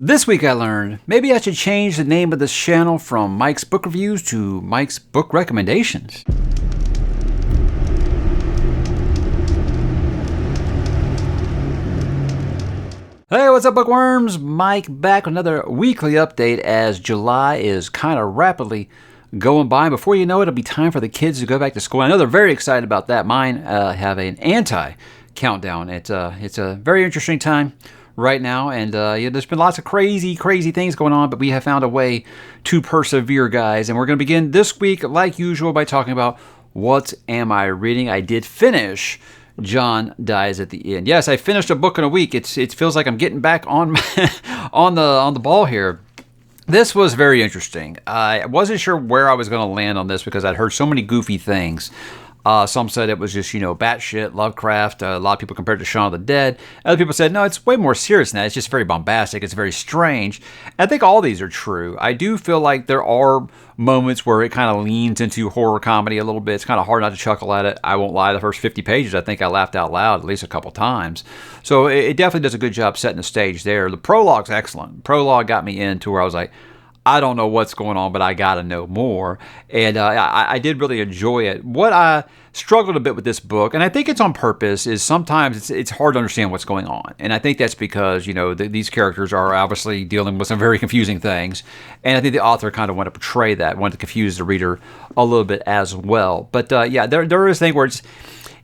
This week I learned maybe I should change the name of this channel from Mike's Book Reviews to Mike's Book Recommendations. Hey, what's up, bookworms? Mike back with another weekly update as July is kind of rapidly going by. Before you know it, it'll be time for the kids to go back to school. I know they're very excited about that. Mine have an anti-countdown. It's a very interesting time right now, and there's been lots of crazy things going on, but we have found a way to persevere, guys. And we're going to begin this week, like usual, by talking about what am I reading. I did finish John Dies at the End. Yes, I finished a book in a week. It feels like I'm getting back on on the ball here. This was very interesting. I wasn't sure where I was going to land on this because I'd heard so many goofy things. Some said it was just, batshit, Lovecraft. A lot of people compared it to Shaun of the Dead. Other people said, no, it's way more serious than that. It's just very bombastic. It's very strange. I think all these are true. I do feel like there are moments where it kind of leans into horror comedy a little bit. It's kind of hard not to chuckle at it. I won't lie. The first 50 pages, I think I laughed out loud at least a couple times. So it definitely does a good job setting the stage there. The prologue's excellent. The prologue got me into where I was like, I don't know what's going on, but I got to know more. And I did really enjoy it. What I struggled a bit with this book, and I think it's on purpose, is sometimes it's hard to understand what's going on. And I think that's because, these characters are obviously dealing with some very confusing things. And I think the author kind of wanted to portray that, wanted to confuse the reader a little bit as well. But there is a thing where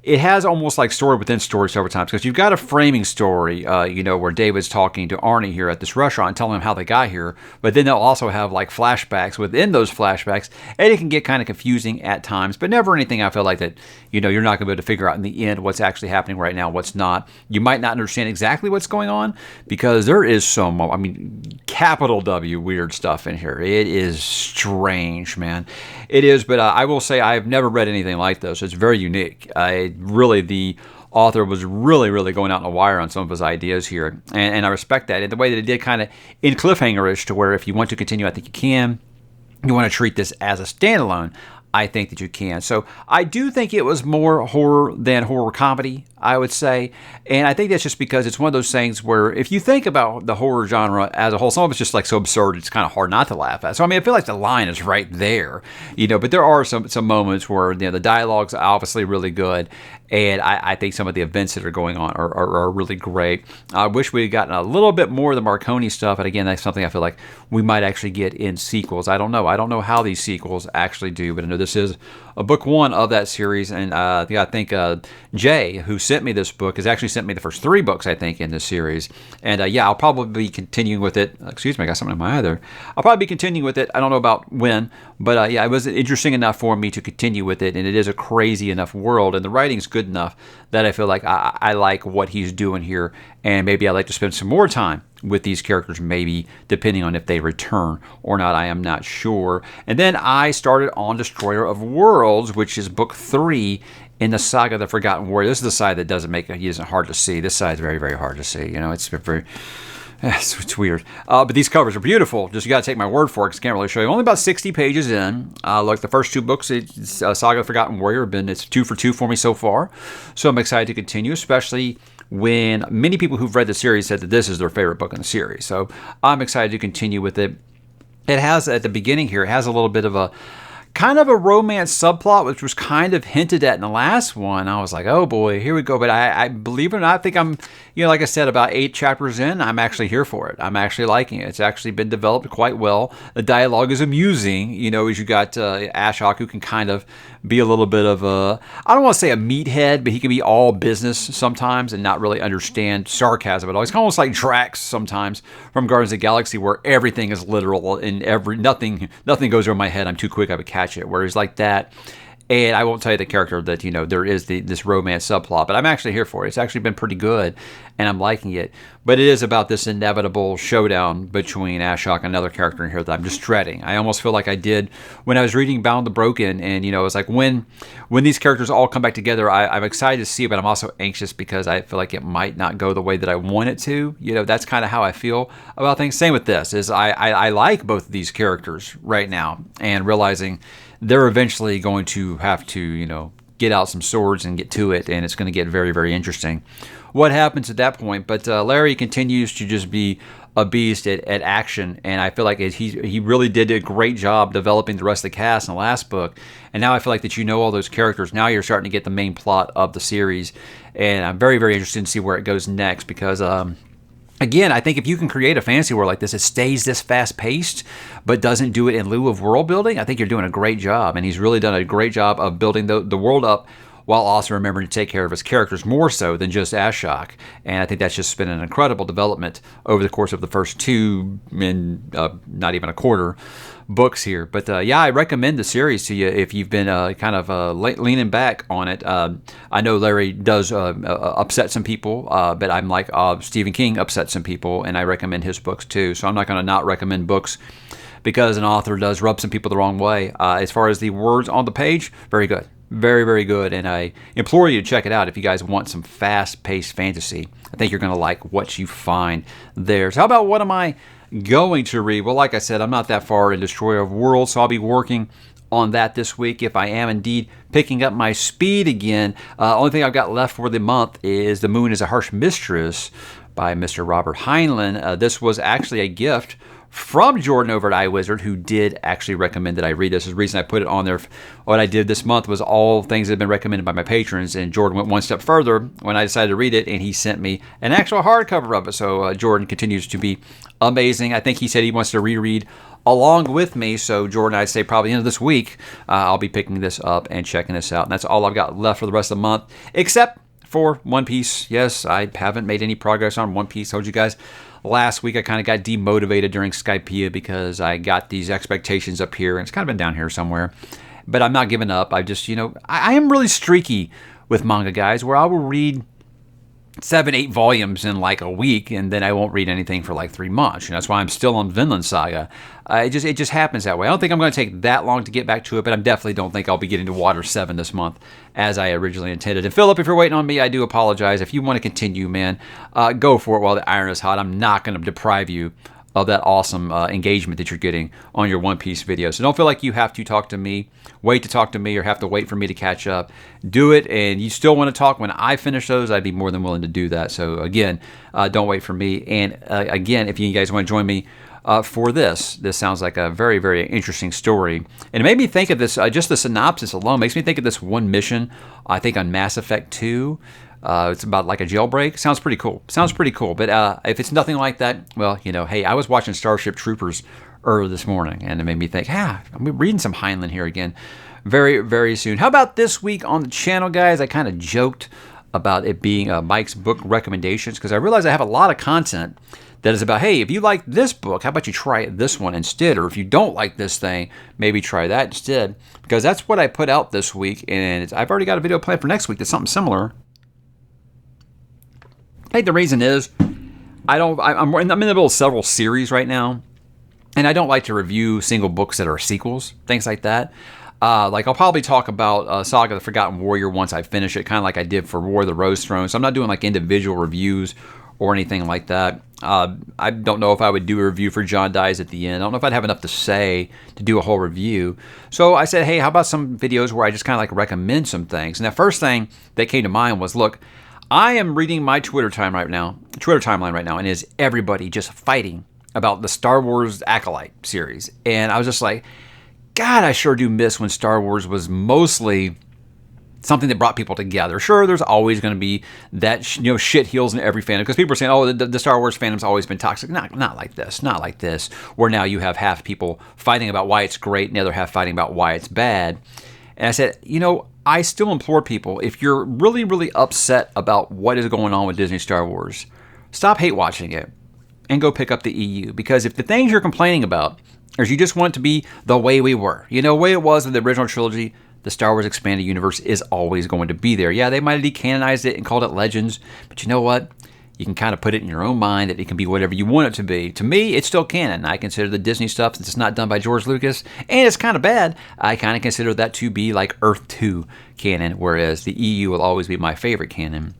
it has almost like story within story several times, because you've got a framing story, where David's talking to Arnie here at this restaurant and telling him how they got here, but then they'll also have like flashbacks within those flashbacks, and it can get kind of confusing at times, but never anything I feel like that, you're not going to be able to figure out in the end what's actually happening right now, what's not. You might not understand exactly what's going on, because there is some, capital W weird stuff in here. It is strange, man. It is, but I will say I've never read anything like this. It's very unique. Really, the author was really going out on a wire on some of his ideas here, and I respect that. And the way that it did kind of in cliffhanger-ish, to where if you want to continue, I think you can. You want to treat this as a standalone, I think that you can. So I do think it was more horror than horror comedy, I would say. And I think that's just because it's one of those things where if you think about the horror genre as a whole, some of it's just like so absurd, it's kind of hard not to laugh at. So, I feel like the line is right there, but there are some moments where, the dialogue's obviously really good. And I think some of the events that are going on are really great. I wish we had gotten a little bit more of the Marconi stuff. And again, that's something I feel like we might actually get in sequels. I don't know. I don't know how these sequels actually do, but I know this is a book one of that series. And I think Jay, who sent me this book, has actually sent me the first 3 books, I think, in this series. And I'll probably be continuing with it. Excuse me, I got something in my eye there. I'll probably be continuing with it. I don't know about when, but it was interesting enough for me to continue with it. And it is a crazy enough world, and the writing's good enough that I feel like I like what he's doing here, and maybe I'd like to spend some more time with these characters, maybe depending on if they return or not. I am not sure. And then I started on Destroyer of Worlds, which is book 3 in the saga of the Forgotten Warrior. This is the side that isn't hard to see. This side is very hard to see. It's very... It's weird. But these covers are beautiful. Just you got to take my word for it, because I can't really show you. Only about 60 pages in. Like the first 2 books, it's Saga of the Forgotten Warrior, it's 2 for 2 for me so far. So I'm excited to continue, especially when many people who've read the series said that this is their favorite book in the series. So I'm excited to continue with it. It has, at the beginning here, it has a little bit of a kind of a romance subplot, which was kind of hinted at in the last one. I was like, oh boy, here we go. But I believe it or not, I think I'm, like I said, about 8 chapters in, I'm actually here for it. I'm actually liking it. It's actually been developed quite well. The dialogue is amusing, as you got Ashok, who can kind of be a little bit of a, I don't want to say a meathead, but he can be all business sometimes and not really understand sarcasm at all. He's almost like Drax sometimes from Guardians of the Galaxy, where everything is literal and nothing goes over my head. I'm too quick, I would catch it. Where he's like that. And I won't tell you the character that, there is this romance subplot, but I'm actually here for it. It's actually been pretty good, and I'm liking it. But it is about this inevitable showdown between Ashok and another character in here that I'm just dreading. I almost feel like I did when I was reading Bound the Broken, and, it's like when these characters all come back together, I'm excited to see it, but I'm also anxious because I feel like it might not go the way that I want it to. That's kind of how I feel about things. Same with this, is I like both of these characters right now, and realizing they're eventually going to have to, get out some swords and get to it, and it's going to get very, very interesting what happens at that point. But Larry continues to just be a beast at action, and I feel like he really did a great job developing the rest of the cast in the last book, and now I feel like that you know all those characters. Now you're starting to get the main plot of the series, and I'm very, very interested to see where it goes next, because again, I think if you can create a fantasy world like this, it stays this fast-paced, but doesn't do it in lieu of world building, I think you're doing a great job, and he's really done a great job of building the world up while also remembering to take care of his characters more so than just Ashok. And I think that's just been an incredible development over the course of the first two, and not even a quarter, books here. But yeah, I recommend the series to you if you've been kind of leaning back on it. I know Larry does upset some people, but I'm like Stephen King upset some people, and I recommend his books too. So I'm not going to not recommend books because an author does rub some people the wrong way. As far as the words on the page, very good. Very, very good, and I implore you to check it out if you guys want some fast-paced fantasy. I think you're going to like what you find there. So how about what am I going to read? Well, like I said, I'm not that far in Destroyer of Worlds, so I'll be working on that this week if I am indeed picking up my speed again. Only thing I've got left for the month is The Moon is a Harsh Mistress by Mr. Robert Heinlein. This was actually a gift from Jordan over at iWizard, who did actually recommend that I read this. The reason I put it on there, what I did this month was all things that have been recommended by my patrons, and Jordan went one step further when I decided to read it, and he sent me an actual hardcover of it. So Jordan continues to be amazing. I think he said he wants to reread along with me, so Jordan, I'd say probably end of this week, I'll be picking this up and checking this out, and that's all I've got left for the rest of the month, except for One Piece. Yes, I haven't made any progress on One Piece. Told you guys last week I kind of got demotivated during Skypiea because I got these expectations up here, and it's kind of been down here somewhere. But I'm not giving up. I just, I am really streaky with manga, guys, where I will read 7-8 volumes in like a week, and then I won't read anything for like 3 months. That's why I'm still on Vinland Saga. It just happens that way. I don't think I'm going to take that long to get back to it, but I definitely don't think I'll be getting to Water 7 this month as I originally intended. And Philip, if you're waiting on me, I do apologize. If you want to continue, man, go for it while the iron is hot. I'm not going to deprive you of that awesome engagement that you're getting on your One Piece video. So don't feel like you have to talk to me, wait to talk to me, or have to wait for me to catch up. Do it, and you still want to talk when I finish those, I'd be more than willing to do that. So again, don't wait for me. And again, if you guys want to join me for this sounds like a very, very interesting story. And it made me think of this, just the synopsis alone makes me think of this one mission, I think on Mass Effect 2. It's about like a jailbreak. Sounds pretty cool. But if it's nothing like that, well, hey, I was watching Starship Troopers earlier this morning, and it made me think, I'm reading some Heinlein here again very, very soon. How about this week on the channel, guys? I kind of joked about it being Mike's book recommendations, because I realize I have a lot of content that is about, hey, if you like this book, how about you try this one instead? Or if you don't like this thing, maybe try that instead. Because that's what I put out this week, and I've already got a video planned for next week that's something similar. I think the reason is I'm in the middle of several series right now, and I don't like to review single books that are sequels, things like that. Like I'll probably talk about Saga of the Forgotten Warrior once I finish it, kind of like I did for War of the Rose Throne. So I'm not doing like individual reviews or anything like that. I don't know if I would do a review for John Dies at the End. I don't know if I'd have enough to say to do a whole review. So I said, hey, how about some videos where I just kind of like recommend some things? And the first thing that came to mind was, look, I am reading my Twitter timeline right now, and is everybody just fighting about the Star Wars Acolyte series. And I was just like, God, I sure do miss when Star Wars was mostly something that brought people together. Sure, there's always going to be that shit heels in every fandom, because people are saying, oh, the Star Wars fandom's always been toxic. Not like this, where now you have half people fighting about why it's great and the other half fighting about why it's bad. And I said, I still implore people, if you're really, really upset about what is going on with Disney Star Wars, stop hate watching it and go pick up the EU. Because if the things you're complaining about is you just want it to be the way we were, the way it was with the original trilogy, the Star Wars Expanded Universe is always going to be there. Yeah, they might have decanonized it and called it Legends, but you know what? You can kind of put it in your own mind that it can be whatever you want it to be. To me, it's still canon. I consider the Disney stuff, since it's not done by George Lucas, and it's kind of bad, I kind of consider that to be like Earth 2 canon, whereas the EU will always be my favorite canon.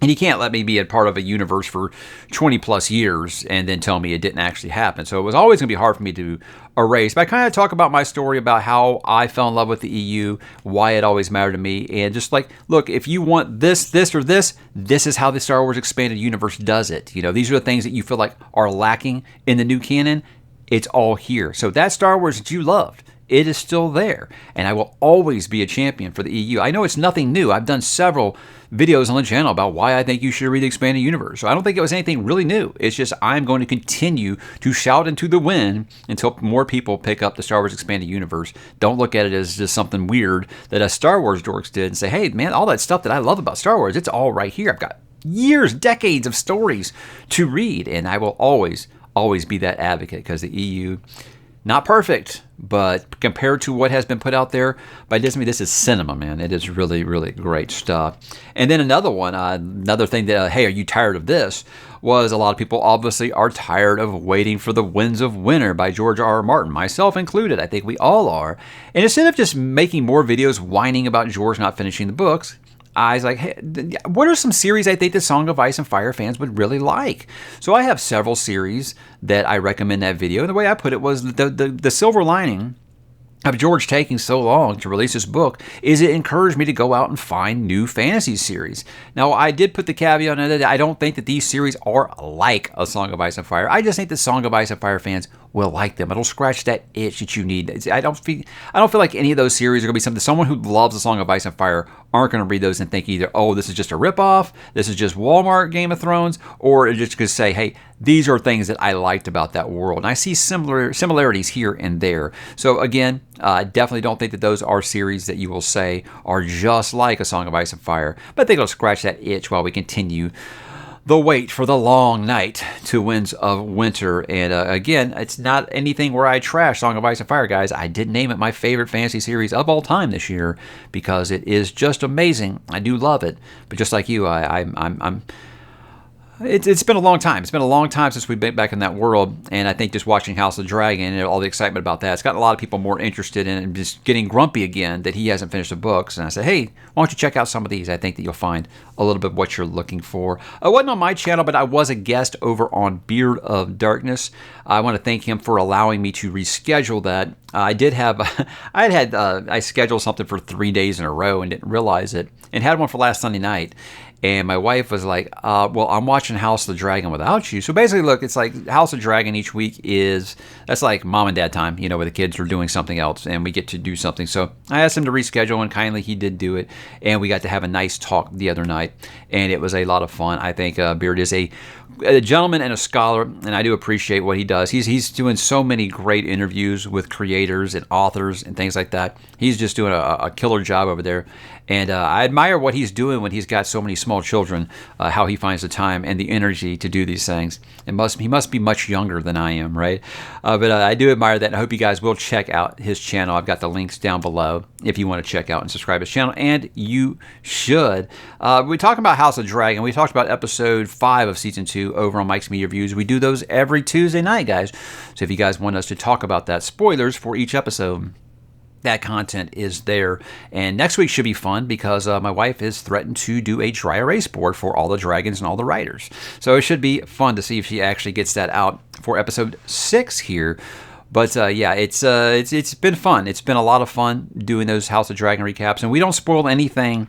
And you can't let me be a part of a universe for 20 plus years and then tell me it didn't actually happen. So it was always going to be hard for me to erase. But I kind of talk about my story about how I fell in love with the EU, why it always mattered to me. And just like, look, if you want this, or this is how the Star Wars Expanded Universe does it. You know, these are the things that you feel like are lacking in the new canon. It's all here. So that Star Wars that you loved, it is still there. And I will always be a champion for the EU. I know it's nothing new. I've done several videos on the channel about why I think you should read the Expanded Universe. So I don't think it was anything really new. It's just I'm going to continue to shout into the wind until more people pick up the Star Wars Expanded Universe. Don't look at it as just something weird that us Star Wars dorks did and say, hey, man, all that stuff that I love about Star Wars, it's all right here. I've got years, decades of stories to read, and I will always be that advocate because the EU, not perfect, but compared to what has been put out there by Disney, this is cinema, man. It is really, really great stuff. And then another thing that, hey, are you tired of this? Was a lot of people obviously are tired of waiting for The Winds of Winter by George R.R. Martin, myself included. I think we all are. And instead of just making more videos whining about George not finishing the books, I was like, hey, what are some series I think the Song of Ice and Fire fans would really like? So I have several series that I recommend that video. And the way I put it was the silver lining of George taking so long to release this book is it encouraged me to go out and find new fantasy series. Now, I did put the caveat in that I don't think that these series are like A Song of Ice and Fire. I just think the Song of Ice and Fire fans will like them. It'll scratch that itch that you need. I don't feel like any of those series are going to be something. Someone who loves A Song of Ice and Fire aren't going to read those and think either, oh, this is just a ripoff, this is just Walmart Game of Thrones, or just going to say, hey, these are things that I liked about that world. And I see similarities here and there. So again, I definitely don't think that those are series that you will say are just like A Song of Ice and Fire, but I think it'll scratch that itch while we continue the wait for the long night to Winds of Winter. And again, it's not anything where I trash Song of Ice and Fire, guys. I did name it my favorite fantasy series of all time this year because it is just amazing. I do love it, but just like you, it's been a long time. It's been a long time since we've been back in that world, and I think just watching House of the Dragon and all the excitement about that, it's gotten a lot of people more interested in it and just getting grumpy again that he hasn't finished the books. And I said, hey, why don't you check out some of these? I think that you'll find a little bit of what you're looking for. I wasn't on my channel, but I was a guest over on Beard of Darkness. I want to thank him for allowing me to reschedule that. I did have, I scheduled something for 3 days in a row and didn't realize it, and had one for last Sunday night. And my wife was like, well, I'm watching House of the Dragon without you. So basically, look, it's like House of the Dragon each week that's like mom and dad time, where the kids are doing something else and we get to do something. So I asked him to reschedule, and kindly he did do it. And we got to have a nice talk the other night, and it was a lot of fun. I think Beard is a gentleman and a scholar, and I do appreciate what he does. He's doing so many great interviews with creators and authors and things like that. He's just doing a killer job over there. And I admire what he's doing when he's got so many small children, how he finds the time and the energy to do these things. He must be much younger than I am, right? But I do admire that, and I hope you guys will check out his channel. I've got the links down below if you want to check out and subscribe to his channel, and you should. We talked about House of Dragon. We talked about episode 5 of season 2 over on Mike's Media Reviews. We do those every Tuesday night, guys. So if you guys want us to talk about that, spoilers for each episode, that content is there. And next week should be fun because my wife is threatened to do a dry erase board for all the dragons and all the writers. So it should be fun to see if she actually gets that out for episode 6 here. But yeah, it's been fun. It's been a lot of fun doing those House of Dragon recaps, and we don't spoil anything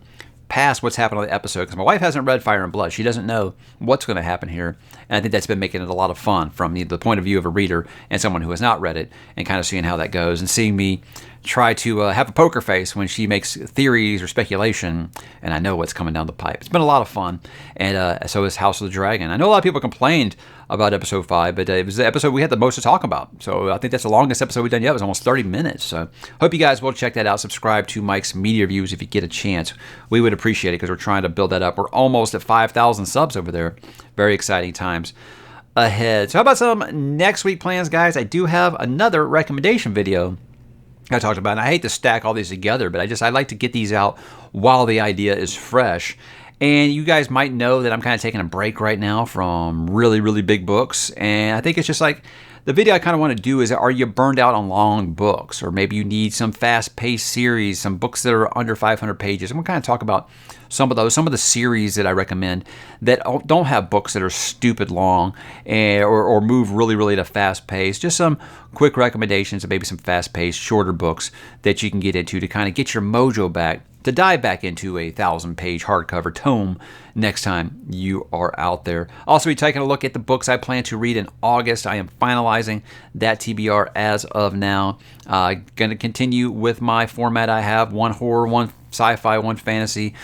past what's happened on the episode because my wife hasn't read Fire and Blood. She doesn't know what's going to happen here, and I think that's been making it a lot of fun from the point of view of a reader and someone who has not read it, and kind of seeing how that goes and seeing me try to have a poker face when she makes theories or speculation, and I know what's coming down the pipe. It's been a lot of fun, and so is House of the Dragon. I know a lot of people complained about episode 5, but it was the episode we had the most to talk about. So I think that's the longest episode we've done yet. It was almost 30 minutes. So hope you guys will check that out. Subscribe to Mike's Media Reviews if you get a chance. We would appreciate it because we're trying to build that up. We're almost at 5,000 subs over there. Very exciting times ahead. So how about some next week plans, guys? I do have another recommendation video I talked about, and I hate to stack all these together, but I like to get these out while the idea is fresh. And you guys might know that I'm kind of taking a break right now from really, really big books, and I think it's just like the video I kind of want to do is, are you burned out on long books? Or maybe you need some fast-paced series, some books that are under 500 pages. I'm going to kind of talk about some of those, some of the series that I recommend that don't have books that are stupid long or move really, really at a fast pace. Just some quick recommendations of maybe some fast-paced, shorter books that you can get into to kind of get your mojo back, to dive back into a 1,000-page hardcover tome next time you are out there. Also, be taking a look at the books I plan to read in August. I am finalizing that TBR as of now. Going to continue with my format I have: one horror, one sci-fi, one fantasy,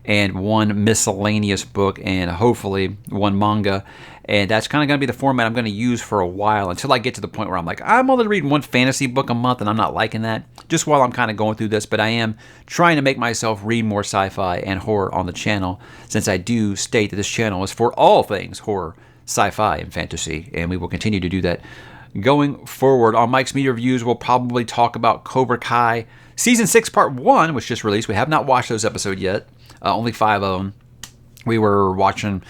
and one miscellaneous book, and hopefully one manga. And that's kind of going to be the format I'm going to use for a while until I get to the point where I'm like, I'm only reading one fantasy book a month, and I'm not liking that, just while I'm kind of going through this. But I am trying to make myself read more sci-fi and horror on the channel, since I do state that this channel is for all things horror, sci-fi, and fantasy, and we will continue to do that going forward. On Mike's Media Reviews, we'll probably talk about Cobra Kai Season 6 Part 1, which just released. We have not watched those episodes yet. Only 5 of them. We were watching,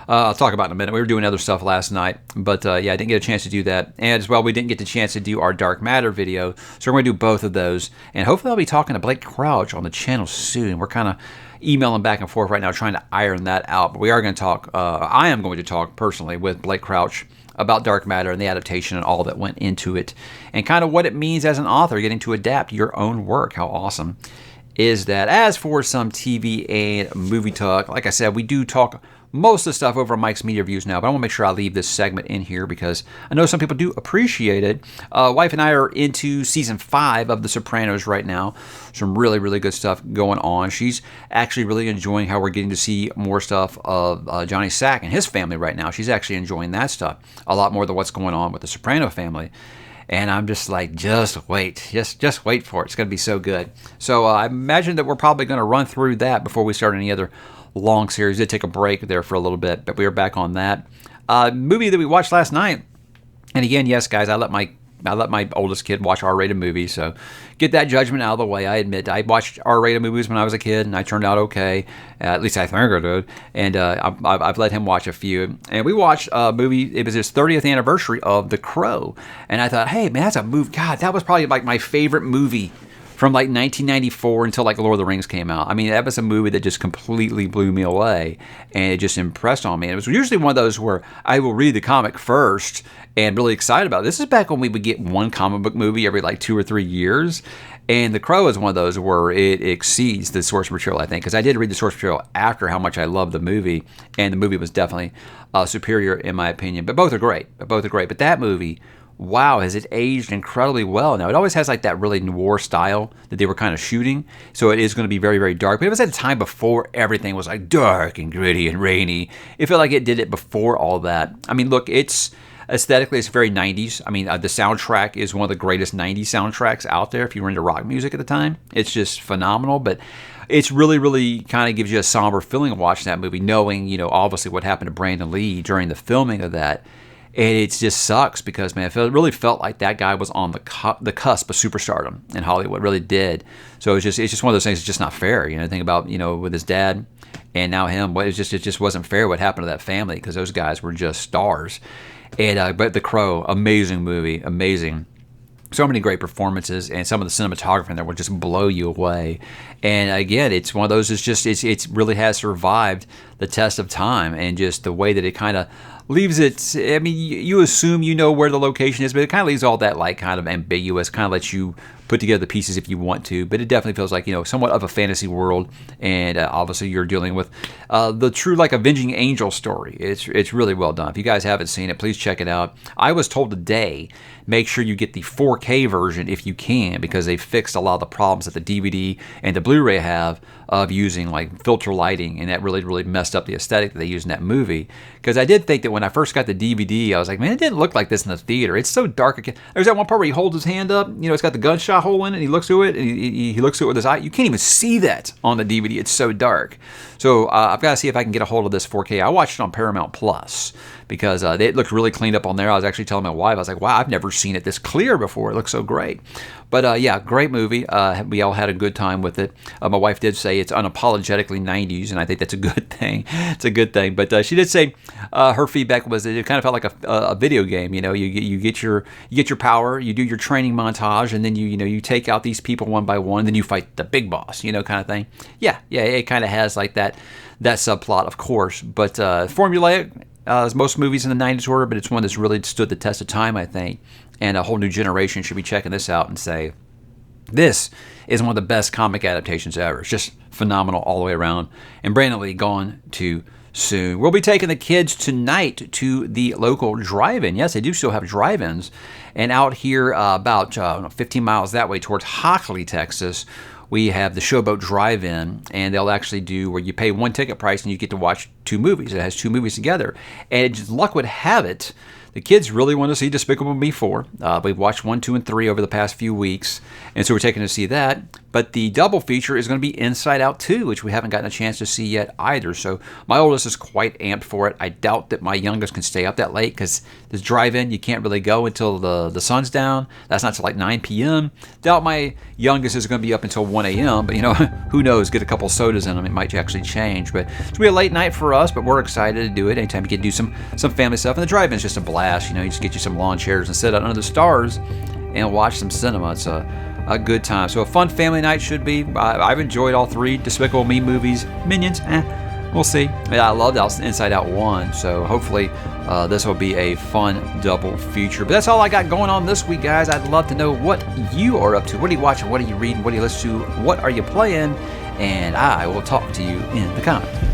I'll talk about it in a minute. We were doing other stuff last night, but yeah, I didn't get a chance to do that. And as well, we didn't get the chance to do our Dark Matter video, so we're going to do both of those. And hopefully I'll be talking to Blake Crouch on the channel soon. We're kind of emailing back and forth right now, trying to iron that out. But we are going to talk, I am going to talk personally with Blake Crouch about Dark Matter and the adaptation and all that went into it, and kind of what it means as an author getting to adapt your own work. How awesome is that? As for some TV and movie talk, like I said, we do talk most of the stuff over on Mike's Media Reviews now, but I want to make sure I leave this segment in here because I know some people do appreciate it. Wife and I are into Season 5 of The Sopranos right now. Some really, really good stuff going on. She's actually really enjoying how we're getting to see more stuff of Johnny Sack and his family right now. She's actually enjoying that stuff a lot more than what's going on with the Soprano family. And I'm just like, just wait for it. It's going to be so good. So I imagine that we're probably going to run through that before we start any other long series. Did take a break there for a little bit, but we are back on that. Movie that we watched last night. And again, yes, guys, I let my oldest kid watch R-rated movies, so get that judgment out of the way. I admit I watched R-rated movies when I was a kid, and I turned out okay. At least I think I did. And I've let him watch a few. And we watched a movie. It was his 30th anniversary of The Crow, and I thought, hey man, that's a movie. God, that was probably like my favorite movie from like 1994 until like Lord of the Rings came out. I mean, that was a movie that just completely blew me away, and it just impressed on me. And it was usually one of those where I will read the comic first and really excited about it. This is back when we would get one comic book movie every like 2 or 3 years. And The Crow is one of those where it exceeds the source material, I think, because I did read the source material after how much I loved the movie, and the movie was definitely superior in my opinion. But both are great. But that movie, wow, has it aged incredibly well. Now, it always has like that really noir style that they were kind of shooting, so it is going to be very, very dark. But it was at a time before everything was like dark and gritty and rainy. It felt like it did it before all that. I mean, look, aesthetically, it's very 90s. I mean, the soundtrack is one of the greatest 90s soundtracks out there if you were into rock music at the time. It's just phenomenal, but it's really, really kind of gives you a somber feeling watching that movie, knowing, you know, obviously what happened to Brandon Lee during the filming of that. And it just sucks because, man, it really felt like that guy was on the cusp of superstardom in Hollywood. It really did. So it's just one of those things. It's just not fair. You know, think about, you know, with his dad and now him. It just wasn't fair what happened to that family because those guys were just stars. And but The Crow, amazing movie, amazing. So many great performances, and some of the cinematography in there will just blow you away. And again, it's one of those. It really has survived the test of time, and just the way that it kind of leaves it. I mean, you assume you know where the location is, but it kind of leaves all that like kind of ambiguous. Kind of lets you put together the pieces if you want to, but it definitely feels like, you know, somewhat of a fantasy world, and obviously you're dealing with the true like avenging angel story. It's really well done. If you guys haven't seen it, please check it out. I was told today, make sure you get the 4K version if you can, because they fixed a lot of the problems that the DVD and the Blu-ray have of using like filter lighting, and that really messed up the aesthetic that they used in that movie. Because I did think that when I first got the DVD, I was like, man, it didn't look like this in the theater. It's so dark. There's that one part where he holds his hand up, you know, it's got the gunshot hole in it, and he looks through it, and he looks through it with his eye. You can't even see that on the DVD. It's so dark. So I've got to see if I can get a hold of this 4K. I watched it on Paramount Plus because it looked really cleaned up on there. I was actually telling my wife, I was like, wow, I've never seen it this clear before. It looks so great. But yeah, great movie. We all had a good time with it. My wife did say it's unapologetically 90s, and I think that's a good thing. thing. It's a good thing. But she did say her feedback was that it kind of felt like a video game. You get your power, you do your training montage, and then you take out these people one by one, and then you fight the big boss, kind of thing. Yeah, it kind of has like that subplot, of course. But formulaic, as most movies in the 90s were, but it's one that's really stood the test of time, I think. And a whole new generation should be checking this out and say, this is one of the best comic adaptations ever. It's just phenomenal all the way around. And Brandon Lee gone too soon. We'll be taking the kids tonight to the local drive-in. Yes, they do still have drive-ins. And out here about 15 miles that way towards Hockley, Texas, we have the Showboat Drive-In, and they'll actually do where you pay one ticket price and you get to watch 2 movies. It has 2 movies together. And just luck would have it, the kids really want to see Despicable Me 4. We've watched 1, 2, and 3 over the past few weeks, and so we're taking to see that. But the double feature is going to be Inside Out 2, which we haven't gotten a chance to see yet either. So my oldest is quite amped for it. I doubt that my youngest can stay up that late because this drive-in, you can't really go until the sun's down. That's not till like 9 p.m. Doubt my youngest is going to be up until 1 a.m., but who knows? Get a couple sodas in them, it might actually change. But it's going to be a late night for us, but we're excited to do it. Anytime you can do some family stuff. And the drive-in is just a blast. You just get you some lawn chairs and sit out under the stars and watch some cinema. It's a good time. So a fun family night should be. I've enjoyed all 3 Despicable Me movies. Minions, we'll see. Yeah, I loved Inside Out 1, so hopefully this will be a fun double feature. But that's all I got going on this week, guys. I'd love to know what you are up to. What are you watching? What are you reading? What are you listening to? What are you playing? And I will talk to you in the comments.